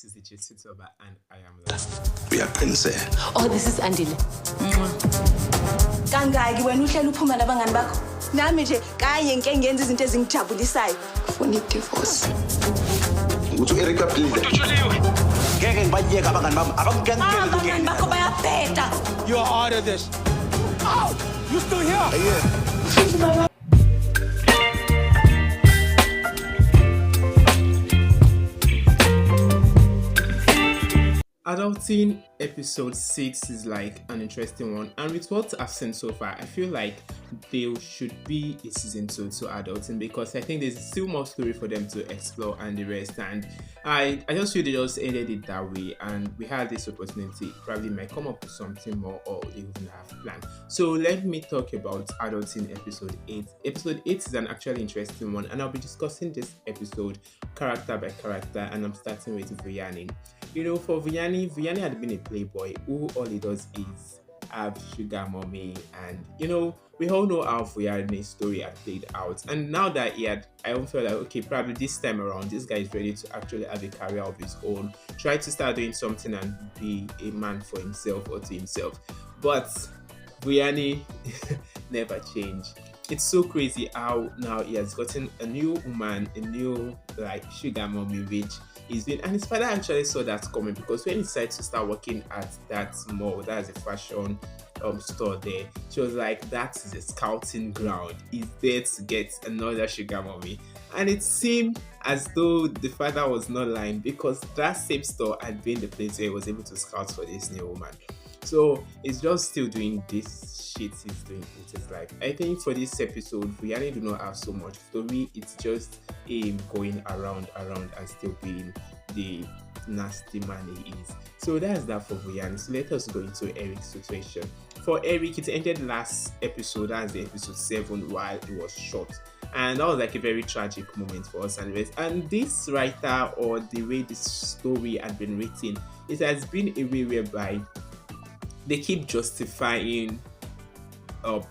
This is the Jitsitoba and I am live. We are Prince. Oh, this is Andile. Kangaki wena uhlela uphuma nabangani bakho? Nami nje kanye ngeke ngenze izinto ezingijabulisayo. Ufuna divorce. Uthi Erica please. Ngeke ngibanyeka abangani bami abangigangele Abangani bakho bayabheda. You are out of this. Oh, you still here? Yeah. Adulting episode 6 is like an interesting one, and with what I've seen so far, I feel like there should be a season 2 to adulting because I think there's still more story for them to explore and the rest. And I just feel they just ended it that way, and we had this opportunity. Probably might come up with something more, or they even have planned. So let me talk about adulting episode 8. Episode 8 is an actually interesting one, and I'll be discussing this episode character by character, and I'm starting with Vuyani. You know, for Vuyani had been a playboy who all he does is have sugar mommy, and you know, we all know how Vuyani's story had played out. And now that I don't feel like, okay, probably this time around, this guy is ready to actually have a career of his own, try to start doing something and be a man for himself or to himself. But Vuyani never changed. It's so crazy how now he has gotten a new woman, a new like sugar mommy, which is doing, and his father actually saw that coming because when he decided to start working at that mall, that's a fashion store there, she was like, that is a scouting ground. He's there to get another sugar mommy. And it seemed as though the father was not lying because that same store had been the place where he was able to scout for this new woman. So it's just still doing this shit he's doing with his life. I think for this episode, Vuyani do not have so much story. It's just him going around and still being the nasty man he is. So that's that for Vuyani. So let us go into Eric's situation. For Eric, it ended last episode, that's the episode 7, while it was short. And that was like a very tragic moment for us and the rest. And this writer, or the way this story had been written, it has been a way whereby they keep justifying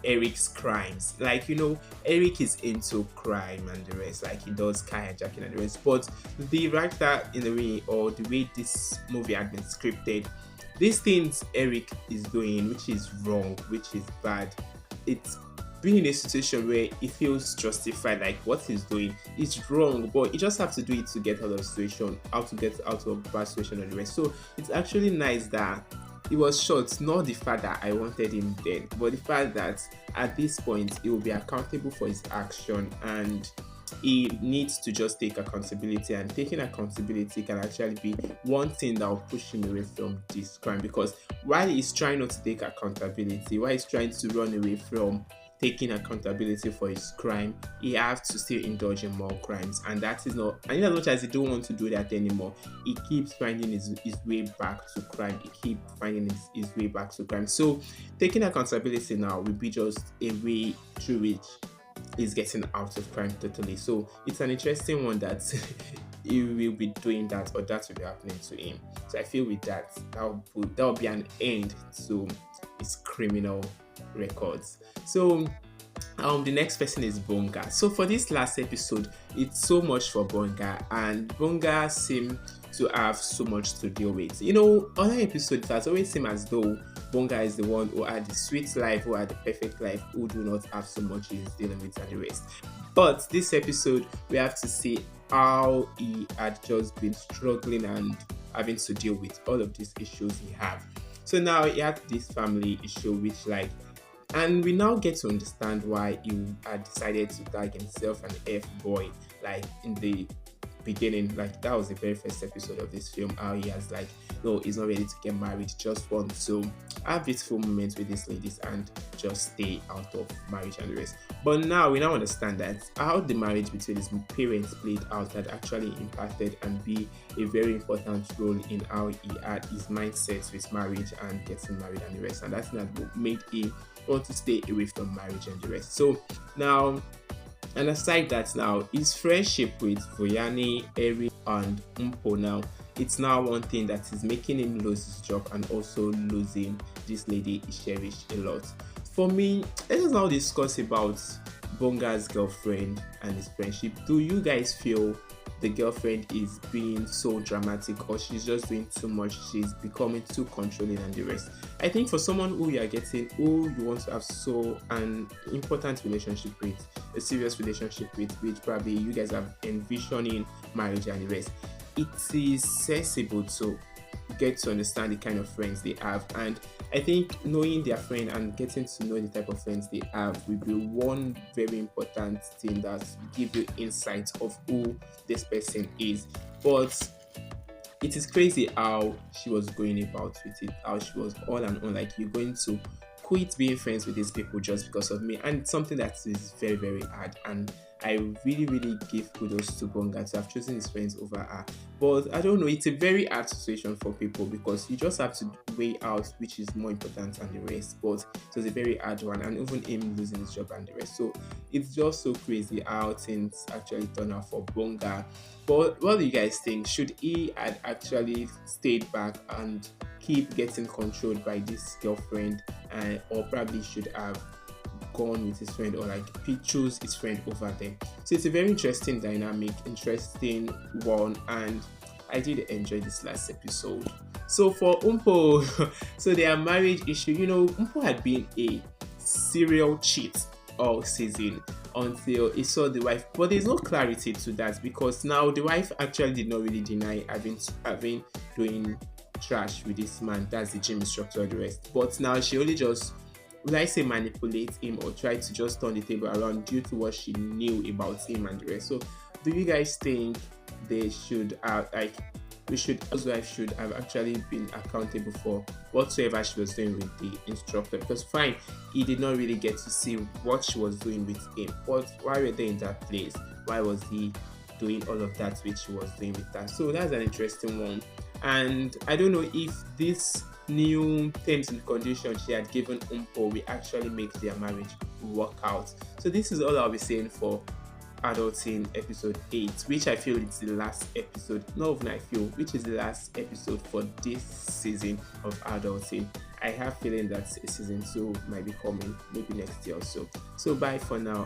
Eric's crimes. Like, you know, Eric is into crime and the rest, like he does carjacking and the rest. But the writer, in the way, or the way this movie had been scripted, these things Eric is doing, which is wrong, which is bad, it's being in a situation where he feels justified, like what he's doing is wrong, but he just have to do it to get out of the situation, how to get out of bad situation and the rest. So it's actually nice that it was short, not the fact that I wanted him dead, but the fact that at this point he will be accountable for his action and he needs to just take accountability, and taking accountability can actually be one thing that will push him away from this crime, because while he's trying not to take accountability, while he's trying to run away from taking accountability for his crime, he has to still indulge in more crimes, and that is not, and as much as he don't want to do that anymore, he keeps finding his way back to crime. He keeps finding his way back to crime. So taking accountability now will be just a way through which he's getting out of crime totally. So it's an interesting one that he will be doing that, or that will be happening to him. So I feel with that will be an end to his criminal records. So the next person is Bonga. So for this last episode, it's so much for Bonga, and Bonga seemed to have so much to deal with. You know, other episodes, it has always seemed as though Bonga is the one who had the sweet life, who had the perfect life, who do not have so much he's dealing with and the rest. But this episode, we have to see how he had just been struggling and having to deal with all of these issues he had. So now he had this family issue, which and we now get to understand why he had decided to tag himself an F-boy, like in the beginning. Like that was the very first episode of this film, how he has like, no, he's not ready to get married, just wants to have beautiful moments with these ladies and just stay out of marriage and the rest. But now we understand that how the marriage between his parents played out had actually impacted and be a very important role in how he had his mindset with marriage and getting married and the rest. And that's what made him want to stay away from marriage and the rest. So now, and aside that, now his friendship with Vuyani, Eric, and Mpho, now it's now one thing that is making him lose his job and also losing this lady he cherished a lot. For me, let us now discuss about Bonga's girlfriend and his friendship. Do you guys feel the girlfriend is being so dramatic, or she's just doing too much, she's becoming too controlling and the rest? I think for someone who you are getting, who you want to have so an important relationship with, a serious relationship with, which probably you guys are envisioning marriage and the rest, it is sensible to get to understand the kind of friends they have. And I think knowing their friend and getting to know the type of friends they have will be one very important thing that will give you insight of who this person is. But it is crazy how she was going about with it, how she was all and on, like, you're going to quit being friends with these people just because of me. And it's something that is very, very hard. And I really give kudos to Bonga to have chosen his friends over her. But I don't know, it's a very hard situation for people because you just have to weigh out which is more important than the rest. But it was a very hard one, and even him losing his job and the rest. So it's just so crazy how things actually turn out for Bonga. But what do you guys think? Should he had actually stayed back and keep getting controlled by this girlfriend, or probably should have gone with his friend, or like he chose his friend over them? So it's a very interesting dynamic, interesting one, and I did enjoy this last episode. So for Mpho, so their marriage issue, Mpho had been a serial cheat all season until he saw the wife, but there's no clarity to that because now the wife actually did not really deny having doing trash with this man, that's the gym instructor and the rest, but now she only just, would I say, manipulate him or try to just turn the table around due to what she knew about him and the rest. So do you guys think they should his wife should have actually been accountable for whatsoever she was doing with the instructor? Because fine, he did not really get to see what she was doing with him, but why were they in that place? Why was he doing all of that which she was doing with her? So that's an interesting one. And I don't know if this new terms and conditions she had given Mpho will actually make their marriage work out. So this is all I'll be saying for Adulting episode 8, which I feel is the last episode, which is the last episode for this season of Adulting. I have feeling that season 2 might be coming maybe next year or so. So bye for now.